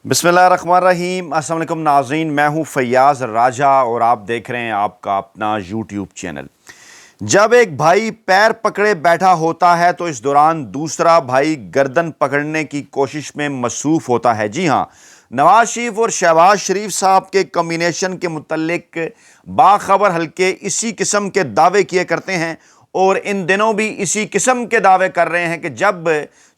बिस्मिल्लाहिर्रहमानिर्रहीम। अस्सलाम वालेकुम नाज़रीन, मैं हूं फैयाज़ राजा और आप देख रहे हैं आपका अपना यूट्यूब चैनल। जब एक भाई पैर पकड़े बैठा होता है तो इस दौरान दूसरा भाई गर्दन पकड़ने की कोशिश में मसरूफ़ होता है। जी हाँ, नवाज शरीफ और शहबाज शरीफ साहब के कम्बिनेशन के मुतल्लिक बाखबर हल्के इसी किस्म के दावे किए करते हैं और इन दिनों भी इसी किस्म के दावे कर रहे हैं कि जब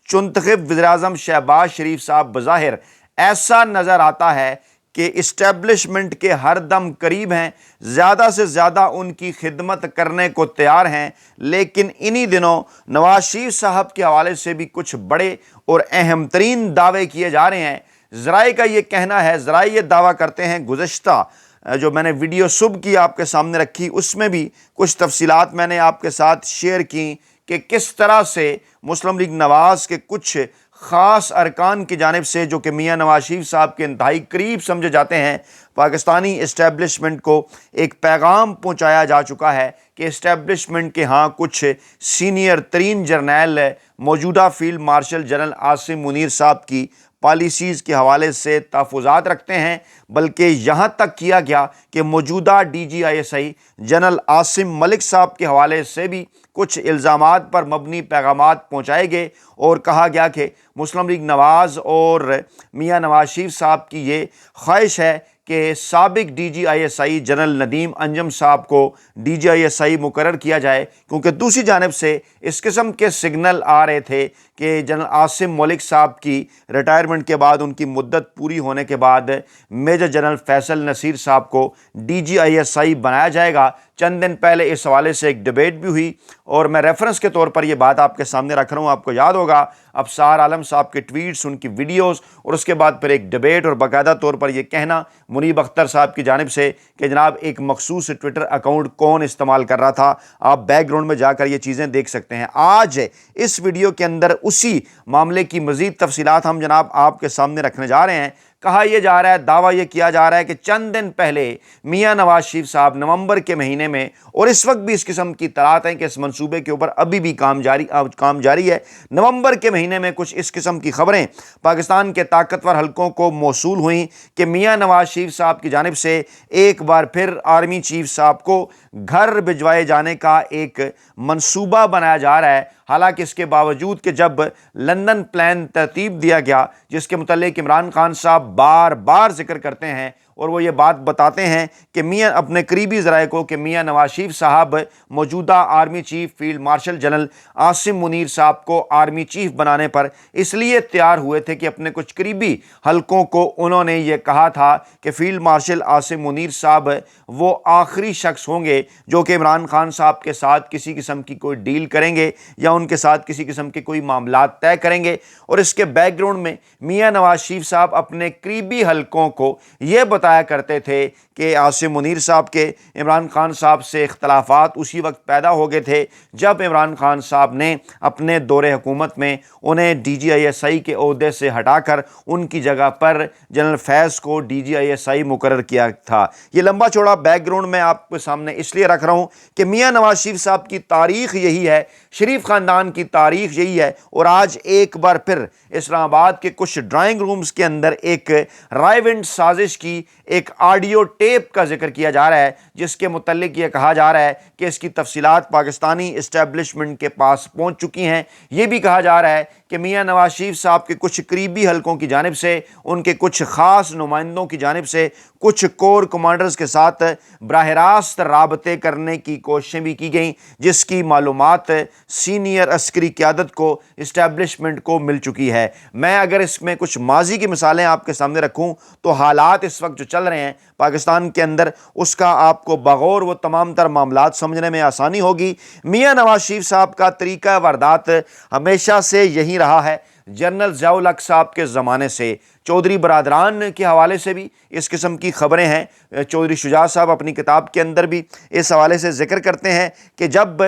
चुनतखब वज़ीर-ए-आज़म शहबाज शरीफ साहब बज़ाहिर ऐसा नज़र आता है कि इस्टेब्लिशमेंट के हर दम करीब हैं, ज़्यादा से ज़्यादा उनकी खिदमत करने को तैयार हैं, लेकिन इन्हीं दिनों नवाज शरीफ साहब के हवाले से भी कुछ बड़े और अहम तरीन दावे किए जा रहे हैं। ज़राए का ये कहना है, ज़राए ये दावा करते हैं, गुज़श्ता जो मैंने वीडियो सुबह की आपके सामने रखी उसमें भी कुछ तफसीलात मैंने आपके साथ शेयर की कि किस तरह से मुस्लिम लीग नवाज़ के कुछ ख़ास अरकान की जानिब से, जो कि मियाँ नवाज शरीफ साहब के इंतहाई करीब समझे जाते हैं, पाकिस्तानी इस्टेब्लिशमेंट को एक पैगाम पहुँचाया जा चुका है कि इस्टेब्लिशमेंट के यहाँ कुछ सीनियर तरीन जर्नैल मौजूदा field marshal general Asim Munir साहब की पॉलिसीज़ के हवाले से तहफ़्फ़ुज़ात रखते हैं, बल्कि यहाँ तक किया गया कि मौजूदा DGISI जनरल आसिम मलिक साहब के हवाले से भी कुछ इल्ज़ामात पर मबनी पैगामात पहुँचाए गए और कहा गया कि मुस्लिम लीग नवाज़ और मियाँ नवाज शरीफ साहब की ये ख्वाहिश है कि साबिक DGISI जनरल नदीम अंजम साहब को DGISI मुकर्रर किया जाए, क्योंकि दूसरी जानिब से इस किस्म के सिग्नल आ रहे थे कि जनरल आसिम मलिक साहब की रिटायरमेंट के बाद, उनकी मुद्दत पूरी होने के बाद मेजर जनरल फैसल नसीर साहब को DGISI बनाया जाएगा। चंद दिन पहले इस हवाले से एक डिबेट भी हुई और मैं रेफरेंस के तौर पर यह बात आपके सामने रख रहा हूँ। आपको याद होगा अफसार आलम साहब के ट्वीट्स, उनकी वीडियोस और उसके बाद फिर एक डिबेट और बाकायदा तौर पर यह कहना मुनीब अख्तर साहब की जानिब से कि जनाब एक मखसूस ट्विटर अकाउंट कौन इस्तेमाल कर रहा था। आप बैकग्राउंड में जाकर ये चीज़ें देख सकते हैं। आज इस वीडियो के अंदर उसी मामले की मज़ीद तफसीलात हम जनाब आपके सामने रखने जा रहे हैं। कहा यह जा रहा है, दावा यह किया जा रहा है कि चंद दिन पहले मियाँ नवाज शरीफ साहब नवंबर के महीने में, और इस वक्त भी इस किस्म की तलात है कि इस मंसूबे के ऊपर अभी भी काम जारी है, नवंबर के महीने में कुछ इस किस्म की खबरें पाकिस्तान के ताकतवर हलकों को मौसूल हुई कि मियाँ नवाज शरीफ साहब की जानिब से एक बार फिर आर्मी चीफ साहब को घर भिजवाए जाने का एक मंसूबा बनाया जा रहा है। हालांकि इसके बावजूद कि जब लंदन प्लान तरतीब दिया गया, जिसके मुतल्लिक इमरान खान साहब बार बार जिक्र करते हैं और वो ये बात बताते हैं कि मियाँ अपने करीबी ज़राए को कि मियाँ नवाज शरीफ साहब मौजूदा army chief field marshal general Asim Munir साहब को आर्मी चीफ बनाने पर इसलिए तैयार हुए थे कि अपने कुछ करीबी हलकों को उन्होंने ये कहा था कि फील्ड मार्शल आसिम मुनीर साहब वो आखिरी शख्स होंगे जो कि इमरान खान साहब के साथ किसी किस्म की कोई डील करेंगे या उनके साथ किसी किस्म के कोई मामला तय करेंगे। और इसके बैकग्राउंड में मियाँ नवाज शरीफ साहब अपने करीबी हलकों को ये बताया करते थे कि आसिम मुनीर साहब के इमरान खान साहब से इख्तलाफात उसी वक्त पैदा हो गए थे जब इमरान खान साहब ने अपने दौरे हुकूमत में उन्हें DGISI के ओहदे से हटाकर उनकी जगह पर जनरल फैज़ को DGISI मुकर्रर किया था। ये लंबा चौड़ा बैकग्राउंड मैं आपके सामने इसलिए रख रहा हूँ कि मियाँ नवाज शरीफ साहब की तारीख़ यही है, शरीफ ख़ानदान की तारीख़ यही है। और आज एक बार फिर इस्लामाबाद के कुछ ड्राइंग रूम्स के अंदर एक रायविंड साजिश की एक ऑडियो टेप का जिक्र किया जा रहा है, जिसके मुतल्लिक ये कहा जा रहा है कि इसकी तफसीलात पाकिस्तानी इस्टेब्लिशमेंट के पास पहुंच चुकी हैं। ये भी कहा जा रहा है कि मियाँ नवाज शरीफ साहब के कुछ करीबी हलकों की जानिब से, उनके कुछ ख़ास नुमाइंदों की जानिब से कुछ कोर कमांडर्स के साथ बराह रास्त राबते करने की कोशिशें भी की गई, जिसकी मालूमात सीनियर अस्करी क़यादत को, इस्टेब्लिशमेंट को मिल चुकी है। मैं अगर इसमें कुछ माजी की मिसालें आपके सामने रखूं तो हालात इस वक्त जो चल रहे हैं पाकिस्तान के अंदर, उसका आपको बगौर वो तमाम तर मामलात समझने में आसानी होगी। मियाँ नवाज शरीफ साहब का तरीका वारदात हमेशा से यही रहा है। जनरल ज़िया-उल हक साहब के ज़माने से चौधरी बरादरान के हवाले से भी इस किस्म की खबरें हैं। चौधरी शुजा साहब अपनी किताब के अंदर भी इस हवाले से जिक्र करते हैं कि जब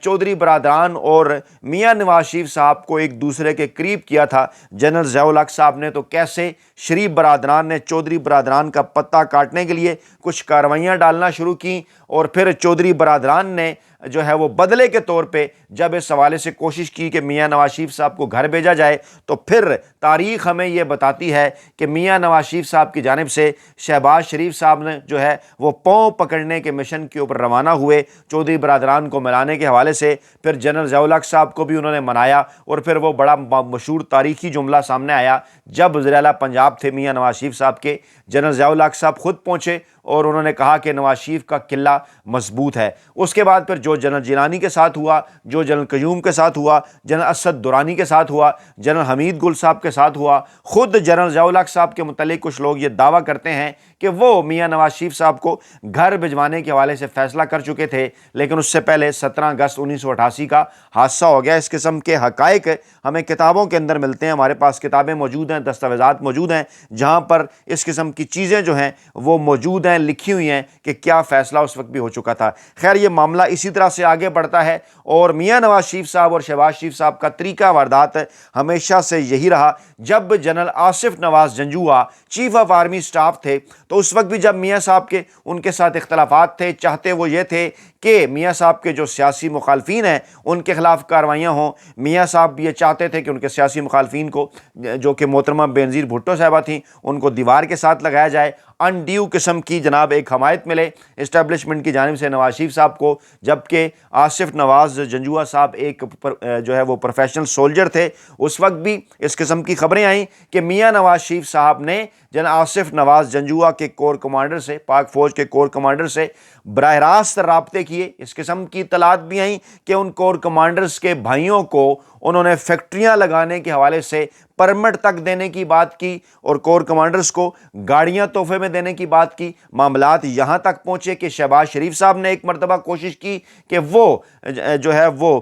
चौधरी बरादरान और मियाँ नवाज शरीफ साहब को एक दूसरे के करीब किया था जनरल ज़िया-उल हक साहब ने, तो कैसे शरीफ बरादरान ने चौधरी बरादरान का पत्ता काटने के लिए कुछ कार्रवाइयाँ डालना शुरू की और फिर चौधरी बरादरान ने जो है वो बदले के तौर पे जब इस हवाले से कोशिश की कि मियां नवाज शरीफ साहब को घर भेजा जाए, तो फिर तारीख़ हमें ये बताती है कि मियां नवाज शरीफ साहब की जानिब से शहबाज शरीफ साहब ने जो है वो पाँव पकड़ने के मिशन के ऊपर रवाना हुए चौधरी बरादरान को मिलाने के हवाले से। फिर जनरल ज़ियाउल हक साहब को भी उन्होंने मनाया और फिर वो बड़ा मशहूर तारीखी जुमला सामने आया जब वज़ीर आला पंजाब थे मियां नवाज शरीफ साहब के। जनरल ज़ियाउल हक साहब खुद पहुँचे और उन्होंने कहा कि नवाज शरीफ का किला मजबूत है। उसके बाद फिर जो जनरल जिलानी के साथ हुआ, जो जनरल क़य्यूम के साथ हुआ, जनरल असद दुरानी के साथ हुआ, जनरल हमीद गुल साहब के साथ हुआ, ख़ुद जनरल ज़ियाउल हक साहब के मुतल्लिक़ कुछ लोग ये दावा करते हैं कि वो मियां नवाज शरीफ साहब को घर भिजवाने के हवाले से फ़ैसला कर चुके थे, लेकिन उससे पहले 17 अगस्त 1988 का हादसा हो गया। इस किस्म के हक़ाइक़ हमें किताबों के अंदर मिलते हैं, हमारे पास किताबें मौजूद हैं, दस्तावेज़ात मौजूद हैं जहाँ पर इस किस्म की चीज़ें जो हैं वो मौजूद हैं, लिखी हुई हैं कि क्या फ़ैसला उस वक्त भी हो चुका था। खैर, ये मामला इसी तरह से आगे बढ़ता है और मियां नवाज शरीफ साहब और शहबाज शरीफ साहब का तरीका वारदात हमेशा से यही रहा। जब general Asif Nawaz Janjua chief of army staff थे तो उस वक्त भी जब मियां साहब के उनके साथ इख्तलाफात थे, चाहते वो ये थे कि मियां साहब के जो सियासी मुखालफीन हैं उनके खिलाफ कार्रवाइयाँ हों। मियां साहब ये चाहते थे कि उनके सियासी मुखालफीन को, जो कि मोहतरमा बेनज़ीर भुट्टो साहबा थी, उनको दीवार के साथ लगाया जाए। अनड्यू किस्म की जनाब एक हमायत मिले इस्टेब्लिशमेंट की जानिब से नवाज शरीफ साहब को, जबकि आसिफ नवाज जंजुआ साहब एक जो है वो प्रोफेशनल सोल्जर थे। उस वक्त भी इस किस्म की खबरें आई कि मियां नवाज शरीफ साहब ने जन आसिफ नवाज जंजुआ के कोर कमांडर से, पाक फ़ौज के कोर कमांडर से बराह रास्त राब्ते किए। इस किस्म की इत्तलात भी आई कि उन कोर कमांडर्स के भाइयों को उन्होंने फैक्ट्रियां लगाने के हवाले से परमिट तक देने की बात की और कोर कमांडर्स को गाड़ियां तोहफे में देने की बात की। मामलात यहाँ तक पहुँचे कि शहबाज शरीफ साहब ने एक मरतबा कोशिश की कि वो जो है वो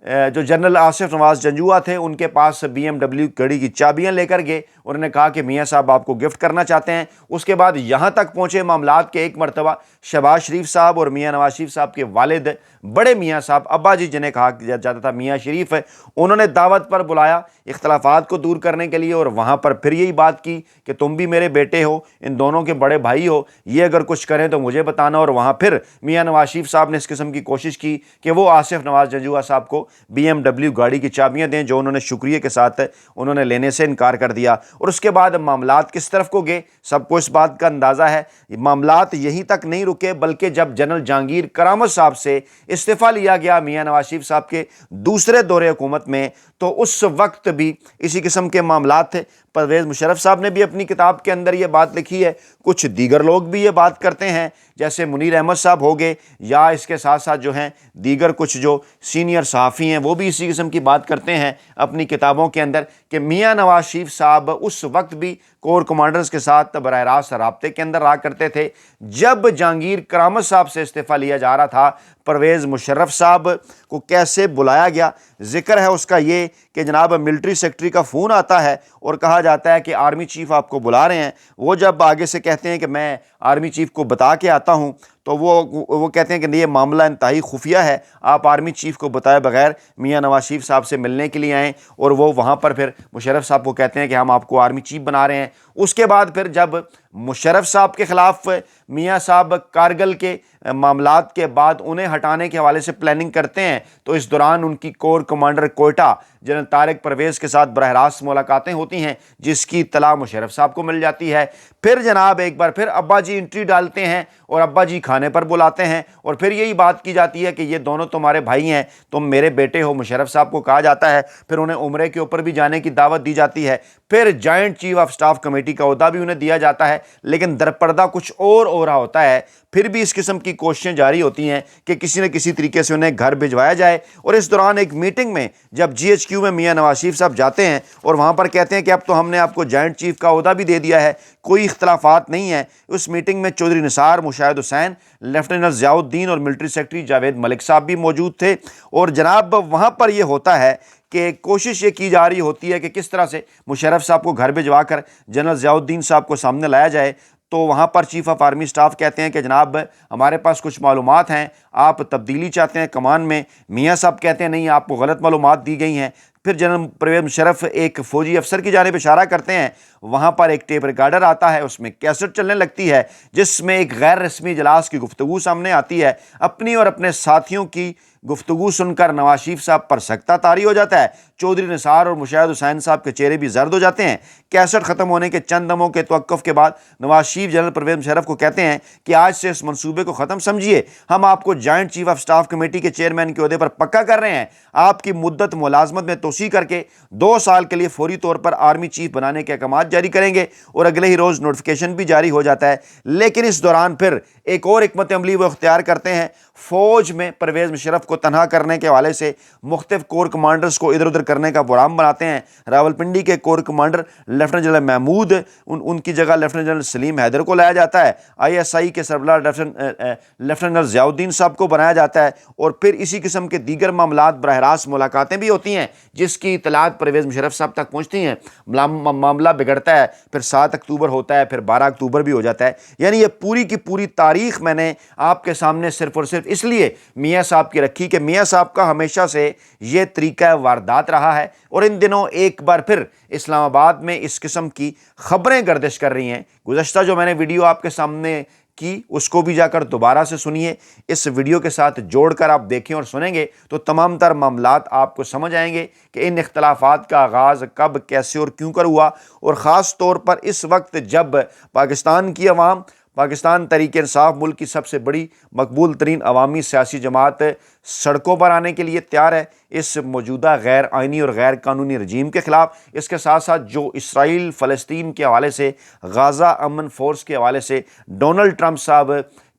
जो जनरल आसिफ नवाज जंजुआ थे उनके पास BMW गाड़ी की चाबियां लेकर गए। उन्होंने कहा कि मियां साहब आपको गिफ्ट करना चाहते हैं। उसके बाद यहाँ तक पहुँचे मामलात के एक मरतबा शहबाज शरीफ साहब और मियां नवाज शरीफ साहब के वालिद बड़े मियां साहब, अब्बा जी जिन्हें कहा जाता था मियां शरीफ, उन्होंने दावत पर बुलाया इख्तलाफात को दूर करने के लिए और वहाँ पर फिर यही बात की कि तुम भी मेरे बेटे हो, इन दोनों के बड़े भाई हो, ये अगर कुछ करें तो मुझे बताना। और वहाँ फिर मियां नवाज शरीफ साहब ने इस किस्म की कोशिश की कि वो आसिफ नवाज जंजुआ साहब को BMW गाड़ी की चाबियां दें, जो उन्होंने शुक्रिया के साथ उन्होंने लेने से इनकार कर दिया। और उसके बाद मामलात किस तरफ को गए सबको इस बात का अंदाज़ा है। मामलात यहीं तक नहीं रुके, बल्कि जब जनरल जहांगीर करामत साहब से इस्तीफ़ा लिया गया मियां नवाज शरीफ साहब के दूसरे दौरे हुकूमत में, तो उस वक्त भी इसी किस्म के मामलात थे। परवेज़ मुशर्रफ साहब ने भी अपनी किताब के अंदर ये बात लिखी है, कुछ दीगर लोग भी ये बात करते हैं जैसे मुनीर अहमद साहब हो गए, या इसके साथ साथ जो हैं दीगर कुछ जो सीनियर सहाफ़ी हैं वो भी इसी किस्म की बात करते हैं अपनी किताबों के अंदर कि मियां नवाज शरीफ साहब उस वक्त भी कोर कमांडर्स के साथ बराह रास्त राब्ते के अंदर रहा करते थे। जब जहांगीर करामत साहब से इस्तीफ़ा लिया जा रहा था, परवेज़ मुशर्रफ साहब को कैसे बुलाया गया, ज़िक्र है उसका ये कि जनाब मिलिट्री सेक्रेटरी का फ़ोन आता है और कहा जाता है कि आर्मी चीफ़ आपको बुला रहे हैं। वो जब आगे से कहते हैं कि मैं आर्मी चीफ़ को बता के आता हूँ, तो वो कहते हैं कि ये मामला इंतहाई खुफिया है, आप आर्मी चीफ़ को बताए बगैर मियां नवाज शरीफ साहब से मिलने के लिए आएँ। और वो वहाँ पर फिर मुशर्रफ साहब को कहते हैं कि हम आपको आर्मी चीफ़ बना रहे हैं। उसके बाद फिर जब मुशर्रफ साहब के ख़िलाफ़ मियां साहब कारगिल के मामलात के बाद उन्हें हटाने के हवाले से प्लानिंग करते हैं, तो इस दौरान उनकी corps commander Quetta general Tariq Pervez के साथ बराह रास्त मुलाकातें होती हैं, जिसकी इत्तला मुशर्रफ साहब को मिल जाती है। फिर जनाब एक बार फिर अब्बा जी एंट्री डालते हैं और अब्बा जी खाने पर बुलाते हैं और फिर यही बात की जाती है कि ये दोनों तुम्हारे भाई हैं, तुम मेरे बेटे हो, मुशर्रफ साहब को कहा जाता है। फिर उन्हें उम्रे के ऊपर भी जाने की दावत दी जाती है। फिर joint chief of staff committee का ओहदा भी उन्हें दिया जाता है, लेकिन दरपर्दा कुछ और हो रहा होता है। फिर भी इस किस्म की कोशिशें जारी होती हैं कि किसी न किसी तरीके से उन्हें घर भिजवाया जाए। और इस दौरान एक मीटिंग में जब GHQ में मियां नवाज शरीफ साहब जाते हैं और वहाँ पर कहते हैं कि अब तो हमने आपको जॉइंट चीफ का ओहदा भी दे दिया है, कोई इख्तलाफात नहीं है। उस मीटिंग में चौधरी निसार, मुशाहिद हुसैन, लेफ्टिनेंट ज़ियाउद्दीन और मिलिट्री सेक्रेटरी जावेद मलिक साहब भी मौजूद थे। और जनाब वहाँ पर यह होता है कि कोशिश ये की जा रही होती है कि किस तरह से मुशर्रफ साहब को घर भिजवा कर जनरल ज़ियाउद्दीन साहब को सामने लाया जाए। तो वहाँ पर चीफ़ ऑफ आर्मी स्टाफ कहते हैं कि जनाब हमारे पास कुछ मालूमात हैं, आप तब्दीली चाहते हैं कमान में। मियां साहब कहते हैं नहीं, आपको गलत मालूमात दी गई हैं। پھر جنرل پرویز مشرف ایک فوجی افسر کی جانب اشارہ کرتے ہیں، وہاں پر ایک ٹیپ ریکارڈر آتا ہے، اس میں کیسٹ چلنے لگتی ہے جس میں ایک غیر رسمی اجلاس کی گفتگو سامنے آتی ہے۔ اپنی اور اپنے ساتھیوں کی گفتگو سن کر نواز شریف صاحب پر سکتہ طاری ہو جاتا ہے۔ چودھری نثار اور مشاہد حسین صاحب کے چہرے بھی زرد ہو جاتے ہیں۔ کیسٹ ختم ہونے کے چند دموں کے توقف کے بعد نواز شریف جنرل پرویز مشرف کو کہتے ہیں کہ آج سے اس منصوبے کو ختم سمجھیے، ہم آپ کو joint chief of staff committee کے چیئرمین کے عہدے پر پکا کر رہے ہیں، آپ کی مدت ملازمت میں توسیع کر کے 2 سال کے لیے فوری طور پر آرمی چیف بنانے کے احکامات جاری کریں گے، اور اگلے ہی روز نوٹیفیکیشن بھی جاری ہو جاتا ہے۔ لیکن اس دوران پھر ایک اور حکمت عملی وہ اختیار کرتے ہیں، فوج میں پرویز مشرف کو تنہا کرنے کے حوالے سے مختلف کور کمانڈرز کو ادھر ادھر کرنے کا پروگرام بناتے ہیں۔ راولپنڈی کے corps commander lieutenant general Mahmood, ان کی جگہ لیفٹیننٹ جنرل سلیم حیدر کو لایا جاتا ہے۔ ISI کے سربراہ لیفٹیننٹ جنرل ضیاء الدین صاحب کو بنایا جاتا ہے، اور پھر اسی قسم کے دیگر معاملات براہ راست ملاقاتیں بھی ہوتی ہیں جس کی اطلاعات پرویز مشرف صاحب تک پہنچتی ہیں۔ معاملہ بگڑتا ہے، پھر 7 اکتوبر ہوتا ہے، پھر 12 اکتوبر بھی ہو جاتا ہے۔ یعنی یہ پوری کی پوری تاریخ میں نے آپ کے سامنے صرف اور صرف اس لیے میاں صاحب کی رکھی کہ میاں صاحب کا ہمیشہ سے یہ طریقہ واردات رہا ہے، اور ان دنوں ایک بار پھر اسلام آباد میں اس قسم کی خبریں گردش کر رہی ہیں۔ گزشتہ جو میں نے ویڈیو آپ کے سامنے کی اس کو بھی جا کر دوبارہ سے سنیے، اس ویڈیو کے ساتھ جوڑ کر آپ دیکھیں اور سنیں گے تو تمام تر معاملات آپ کو سمجھ آئیں گے کہ ان اختلافات کا آغاز کب، کیسے اور کیوں کر ہوا، اور خاص طور پر اس وقت جب پاکستان کی عوام، پاکستان تحریک انصاف ملک کی سب سے بڑی مقبول ترین عوامی سیاسی جماعت سڑکوں پر آنے کے لیے تیار ہے اس موجودہ غیر آئینی اور غیر قانونی رجیم کے خلاف۔ اس کے ساتھ ساتھ جو اسرائیل فلسطین کے حوالے سے، غزہ امن فورس کے حوالے سے ڈونلڈ ٹرمپ صاحب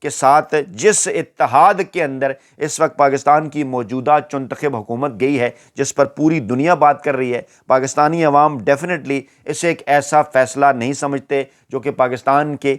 کے ساتھ جس اتحاد کے اندر اس وقت پاکستان کی موجودہ چنتخب حکومت گئی ہے، جس پر پوری دنیا بات کر رہی ہے، پاکستانی عوام ڈیفینیٹلی اسے ایک ایسا فیصلہ نہیں سمجھتے جو کہ پاکستان کی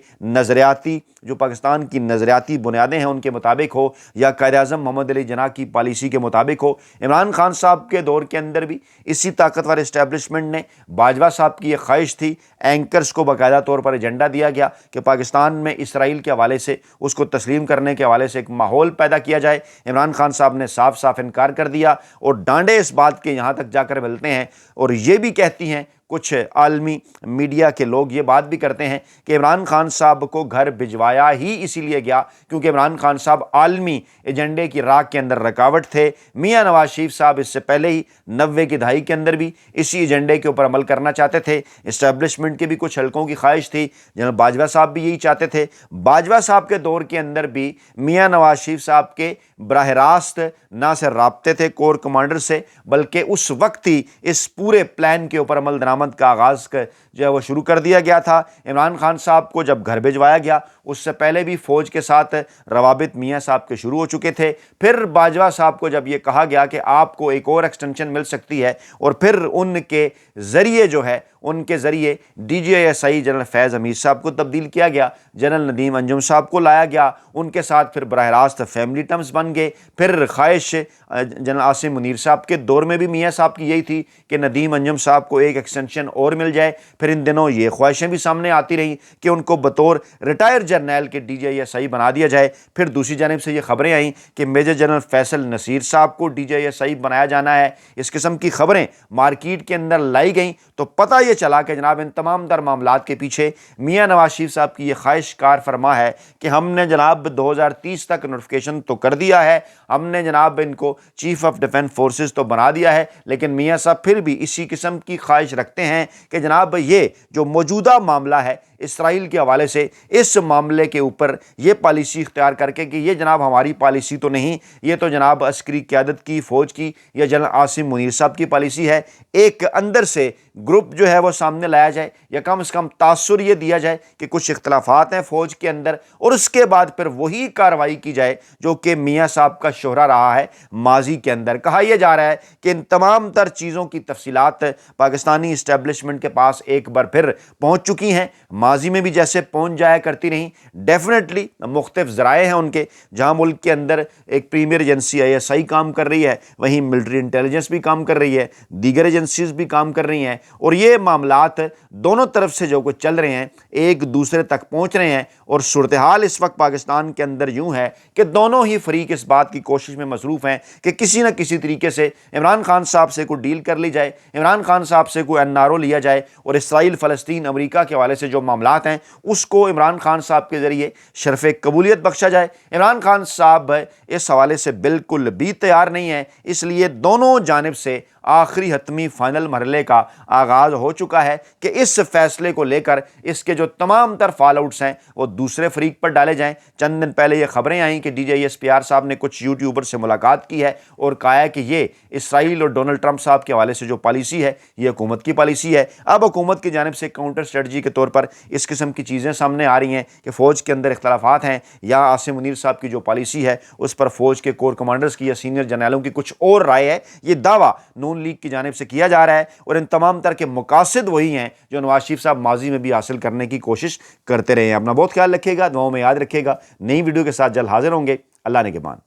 نظریاتی بنیادیں ہیں ان کے مطابق ہو، یا قائد اعظم محمد علی جناح کی پالیسی کے مطابق ہو۔ عمران خان صاحب کے دور کے اندر بھی اسی طاقتور اسٹیبلشمنٹ نے، باجوہ صاحب کی یہ خواہش تھی، اینکرز کو باقاعدہ طور پر ایجنڈا دیا گیا کہ پاکستان میں اسرائیل کے حوالے سے، اس کو تسلیم کرنے کے حوالے سے ایک ماحول پیدا کیا جائے۔ عمران خان صاحب نے صاف صاف انکار کر دیا، اور ڈانڈے اس بات کے یہاں تک جا کر ملتے ہیں، اور یہ بھی کہتی ہیں کچھ عالمی میڈیا کے لوگ، یہ بات بھی کرتے ہیں کہ عمران خان صاحب کو گھر بھجوایا ہی اسی لیے گیا کیونکہ عمران خان صاحب عالمی ایجنڈے کی راہ کے اندر رکاوٹ تھے۔ میاں نواز شریف صاحب اس سے پہلے ہی 90 کی دہائی کے اندر بھی اسی ایجنڈے کے اوپر عمل کرنا چاہتے تھے۔ اسٹیبلشمنٹ کے بھی کچھ حلقوں کی خواہش تھی، جنرل باجوہ صاحب بھی یہی چاہتے تھے۔ باجوہ صاحب کے دور کے اندر بھی میاں نواز شریف صاحب کے براہ راست نہ صرف رابطے تھے کور کمانڈر سے، بلکہ اس وقت ہی اس پورے پلان کے اوپر عمل درآمد کا آغاز جو ہے وہ شروع کر دیا گیا تھا۔ عمران خان صاحب کو جب گھر بھجوایا گیا، اس سے پہلے بھی فوج کے ساتھ روابط میاں صاحب کے شروع ہو چکے تھے۔ پھر باجوہ صاحب کو جب یہ کہا گیا کہ آپ کو ایک اور ایکسٹینشن مل سکتی ہے، اور پھر ان کے ذریعے DGISI جنرل فیض حمید صاحب کو تبدیل کیا گیا، جنرل ندیم انجم صاحب کو لایا گیا، ان کے ساتھ پھر براہ راست فیملی ٹرمز بن گئے۔ پھر خواہش جنرل عاصم منیر صاحب کے دور میں بھی میاں صاحب کی یہی تھی کہ ندیم انجم صاحب کو ایک ایکسٹینشن اور مل جائے۔ پھر ان دنوں یہ خواہشیں بھی سامنے آتی رہیں کہ ان کو بطور ریٹائر جرنیل کے DGISI بنا دیا جائے۔ پھر دوسری جانب سے یہ خبریں آئیں کہ میجر جنرل فیصل نصیر صاحب کو DGISI بنایا جانا ہے۔ اس قسم کی خبریں مارکیٹ کے اندر لائی گئیں تو پتہ یہ چلا کہ جناب ان تمام تر معاملات کے پیچھے میاں نواز شریف صاحب کی یہ خواہش کار فرما ہے کہ ہم نے جناب 2030 تک نوٹیفیکیشن تو کر دیا ہے، ہم نے جناب ان کو چیف آف ڈیفنس فورسز تو بنا دیا ہے، لیکن میاں صاحب پھر بھی اسی قسم کی خواہش رکھتے ہیں کہ جناب یہ جو موجودہ معاملہ ہے اسرائیل کے حوالے سے، اس معاملے کے اوپر یہ پالیسی اختیار کر کے کہ یہ جناب ہماری پالیسی تو نہیں، یہ تو جناب عسکری قیادت کی، فوج کی یا جنرل عاصم منیر صاحب کی پالیسی ہے۔ ایک اندر سے گروپ جو ہے وہ سامنے لایا جائے، یا کم از کم تاثر یہ دیا جائے کہ کچھ اختلافات ہیں فوج کے اندر، اور اس کے بعد پھر وہی کارروائی کی جائے جو کہ میاں صاحب کا شہرہ رہا ہے ماضی کے اندر۔ کہا یہ جا رہا ہے کہ ان تمام تر چیزوں کی تفصیلات پاکستانی اسٹیبلشمنٹ کے پاس ایک بار پھر پہنچ چکی ہیں، ماضی میں بھی جیسے پہنچ جایا کرتی رہیں۔ ڈیفینیٹلی مختلف ذرائع ہیں ان کے، جہاں ملک کے اندر ایک پریمیئر ایجنسی ISI کام کر رہی ہے، وہیں ملٹری انٹیلیجنس بھی کام کر رہی ہے، دیگر ایجنسیز بھی کام کر رہی ہیں، اور یہ معاملات دونوں طرف سے جو کچھ چل رہے ہیں ایک دوسرے تک پہنچ رہے ہیں، اور صورتحال اس وقت پاکستان کے اندر یوں ہے کہ دونوں ہی فریق اس بات کی کوشش میں مصروف ہیں کہ کسی نہ کسی طریقے سے عمران خان صاحب سے کوئی ڈیل کر لی جائے، عمران خان صاحب سے کوئی NRO لیا جائے، اور اسرائیل، فلسطین، امریکہ کے حوالے سے جو معاملات ہیں اس کو عمران خان صاحب کے ذریعے شرف قبولیت بخشا جائے۔ عمران خان صاحب اس حوالے سے بالکل بھی تیار نہیں ہے، اس لیے دونوں جانب سے آخری حتمی فائنل مرحلے کا آغاز ہو چکا ہے کہ اس فیصلے کو لے کر اس کے جو تمام تر فال آؤٹس ہیں وہ دوسرے فریق پر ڈالے جائیں۔ چند دن پہلے یہ خبریں آئیں کہ DJI صاحب نے کچھ یوٹیوبر سے ملاقات کی ہے اور کہا ہے کہ یہ اسرائیل اور ڈونلڈ ٹرمپ صاحب کے حوالے سے جو پالیسی ہے یہ حکومت کی پالیسی ہے۔ اب حکومت کی جانب سے کاؤنٹر اسٹریٹجی کے طور پر اس قسم کی چیزیں سامنے آ رہی ہیں کہ فوج کے اندر اختلافات ہیں، یا عاصم منیر صاحب کی جو پالیسی ہے اس پر فوج کے کور کمانڈرز کی یا سینئر جنرلوں کی کچھ اور رائے ہے۔ یہ دعویٰ نون لیگ کی جانب سے کیا جا رہا ہے، اور ان تمام تر کے مقاصد وہی ہیں جو نواز شریف صاحب ماضی میں بھی حاصل کرنے کی کوشش کرتے رہے ہیں۔ اپنا بہت خیال رکھیے گا، دعاؤں میں یاد رکھیے گا۔ نئی ویڈیو کے ساتھ جلد حاضر ہوں گے۔ اللہ نگہبان۔